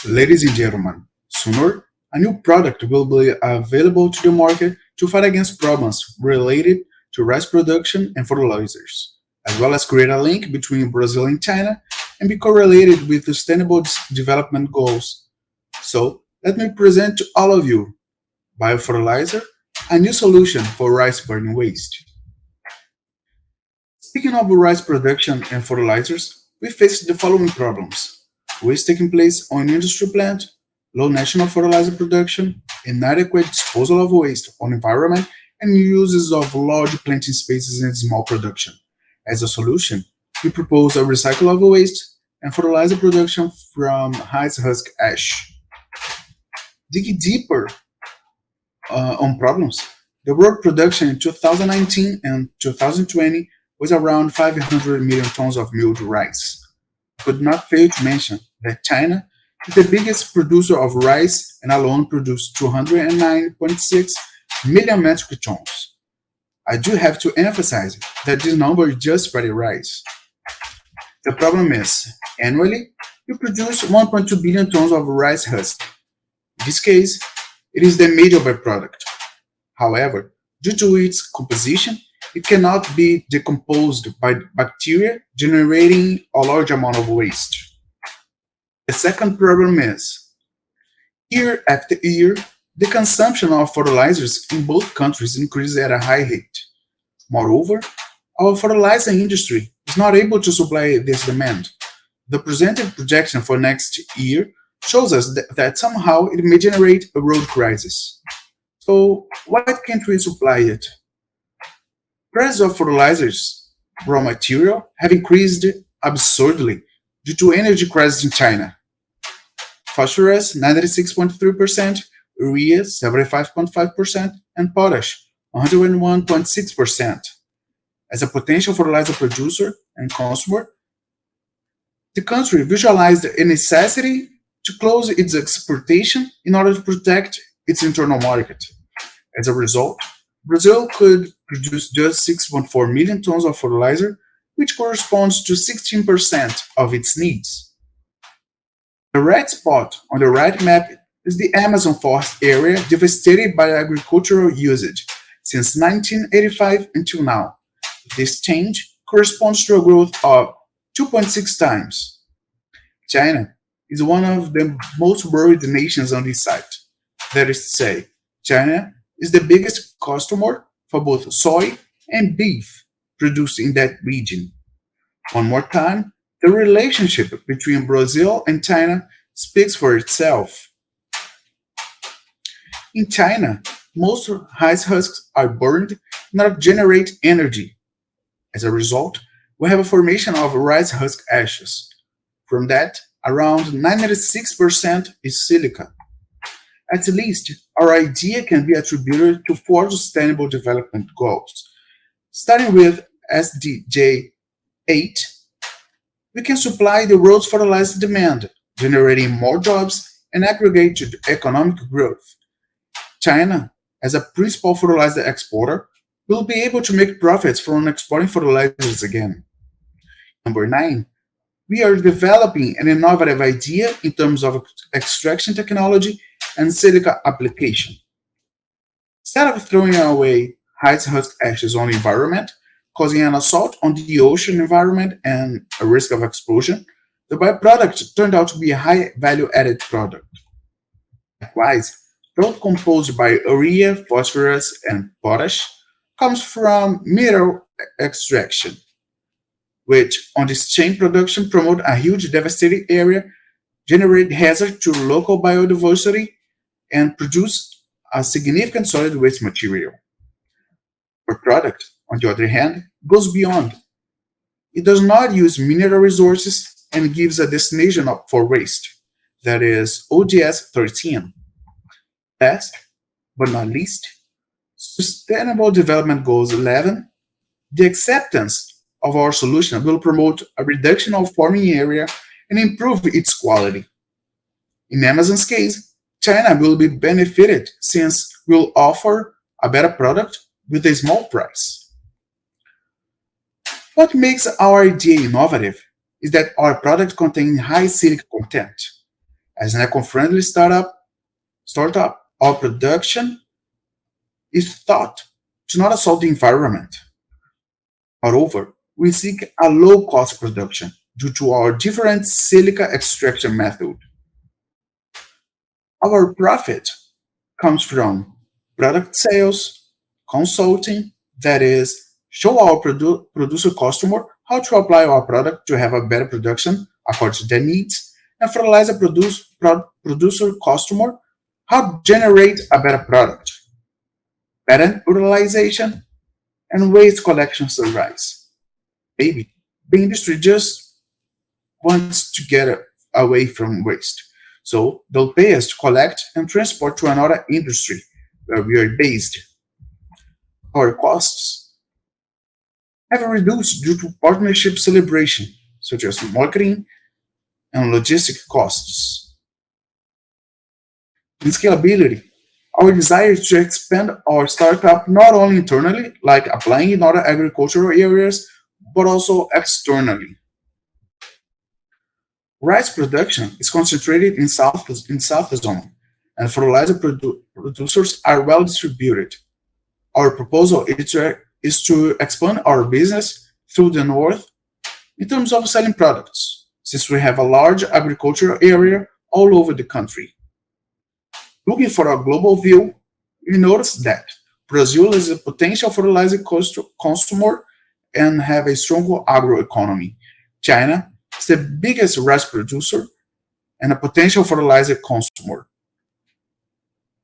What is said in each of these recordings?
Ladies and gentlemen, sooner a new product will be available to the market to fight against problems related to rice production and fertilizers, as well as create a link between Brazil and China and be correlated with sustainable development goals. So, let me present to all of you BioFertilizer, a new solution for rice burning waste. Speaking of rice production and fertilizers, we face the following problems: waste taking place on industry plant, low national fertilizer production, inadequate disposal of waste on environment, and uses of large planting spaces and small production. As a solution, we propose a recycle of waste and fertilizer production from rice husk ash. Dig deeper on problems. The world production in 2019 and 2020 was around 500 million tons of milled rice. Could not fail to mention that China is the biggest producer of rice and alone produced 209.6 million metric tons. I do have to emphasize that this number is just for the rice. The problem is, annually, we produce 1.2 billion tons of rice husk. In this case, it is the major byproduct. However, due to its composition, it cannot be decomposed by bacteria, generating a large amount of waste. The second problem is, year after year, the consumption of fertilizers in both countries increases at a high rate. Moreover, our fertilizer industry is not able to supply this demand. The presented projection for next year shows us that somehow it may generate a road crisis. So, why can't we supply it? Prices of fertilizers raw material have increased absurdly due to energy crisis in China. Phosphorus 96.3%, urea 75.5%, and potash 101.6%. As a potential fertilizer producer and consumer, the country visualized a necessity to close its exportation in order to protect its internal market. As a result, Brazil could produce just 6.4 million tons of fertilizer, which corresponds to 16% of its needs. The red spot on the right map is the Amazon forest area devastated by agricultural usage since 1985 until now. This change corresponds to a growth of 2.6 times. China is one of the most worried nations on this site. That is to say, China is the biggest customer for both soy and beef produced in that region. One more time, the relationship between Brazil and China speaks for itself. In China, most rice husks are burned in order to generate energy. As a result, we have a formation of rice husk ashes. From that, around 96% is silica. At least, our idea can be attributed to four sustainable development goals. Starting with SDG 8, we can supply the world's fertilizer demand, generating more jobs and aggregate economic growth. China, as a principal fertilizer exporter, will be able to make profits from exporting fertilizers again. Number 9, we are developing an innovative idea in terms of extraction technology and silica application. Instead of throwing away rice husk ashes on the environment, causing an assault on the ocean environment and a risk of explosion, the byproduct turned out to be a high value added product. Likewise, road composed by urea, phosphorus, and potash comes from mineral extraction, which on this chain production promote a huge devastated area, generate hazard to local biodiversity, and produce a significant solid waste material. Our product, on the other hand, goes beyond. It does not use mineral resources and gives a destination for waste, that is ODS 13. Last but not least, Sustainable Development Goals 11, the acceptance of our solution will promote a reduction of farming area and improve its quality. In Amazon's case, China will be benefited since we'll offer a better product with a small price. What makes our idea innovative is that our product contains high silica content. As an eco-friendly startup, our production is thought to not assault the environment. Moreover, we seek a low-cost production due to our different silica extraction method. Our profit comes from product sales, consulting, that is, show our producer customer how to apply our product to have a better production according to their needs, and fertilizer producer customer how to generate a better product, better utilization, and waste collection service. Maybe the industry just wants to get away from waste. So they'll pay us to collect and transport to another industry where we are based. Our costs have reduced due to partnership celebration, such as marketing and logistic costs. In scalability, our desire is to expand our startup not only internally, like applying in other agricultural areas, but also externally. Rice production is concentrated in South Zone, and fertilizer producers are well distributed. Our proposal is to expand our business through the north in terms of selling products, since we have a large agricultural area all over the country. Looking for a global view, we notice that Brazil is a potential fertilizer consumer and have a stronger agroeconomy. China is the biggest rice producer and a potential fertilizer consumer.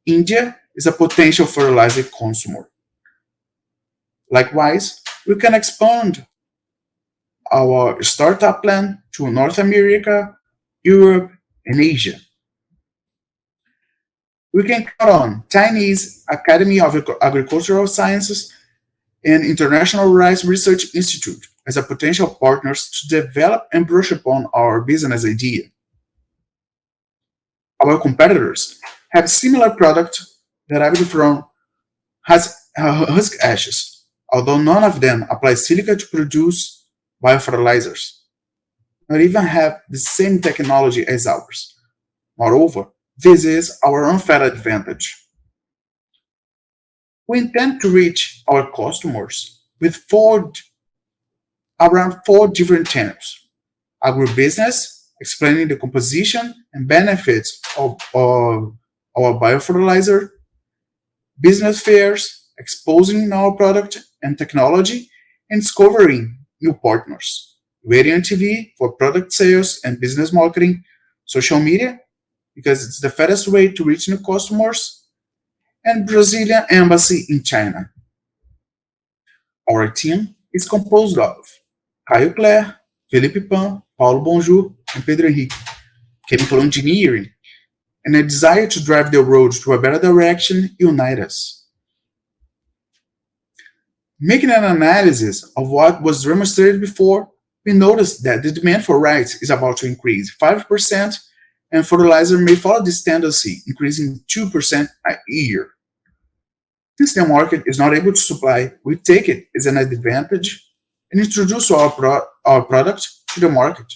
India is a potential fertilizer consumer. Likewise, we can expand our startup plan to North America, Europe, and Asia. We can count on Chinese Academy of Agricultural Sciences and International Rice Research Institute as a potential partners to develop and brush upon our business idea. Our competitors have similar products derived from husk ashes, although none of them apply silica to produce biofertilizers, not even have the same technology as ours. Moreover, this is our unfair advantage. We intend to reach our customers with around four different channels. Agribusiness, explaining the composition and benefits of our biofertilizer. Business fairs, exposing our product and technology, and discovering new partners. Radio and TV for product sales and business marketing. Social media, because it's the fastest way to reach new customers, and Brazilian Embassy in China. Our team is composed of Caio Cler, Felipe Pan, Paulo Bonjour, and Pedro Henrique, chemical engineering, and a desire to drive the road to a better direction unite us. Making an analysis of what was demonstrated before, we noticed that the demand for rice is about to increase 5%, and fertilizer may follow this tendency, increasing 2% a year. Since the market is not able to supply, we take it as an advantage and introduce our product to the market.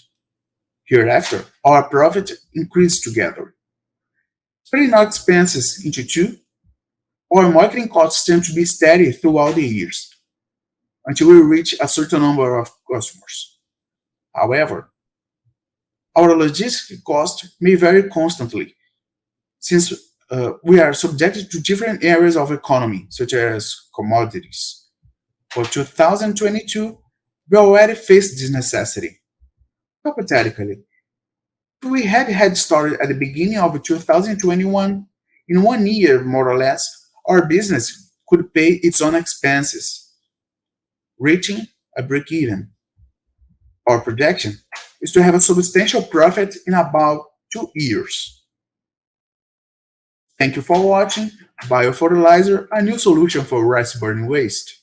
Hereafter, our profit increase together. Spreading our expenses into two, our marketing costs tend to be steady throughout the years until we reach a certain number of customers. However, our logistic cost may vary constantly since we are subjected to different areas of economy, such as commodities. For 2022, we already faced this necessity. Hypothetically, if we had started at the beginning of 2021, in 1 year more or less, our business could pay its own expenses, reaching a break-even. Our projection is to have a substantial profit in about 2 years. Thank you for watching BioFertilizer, a new solution for rice burning waste.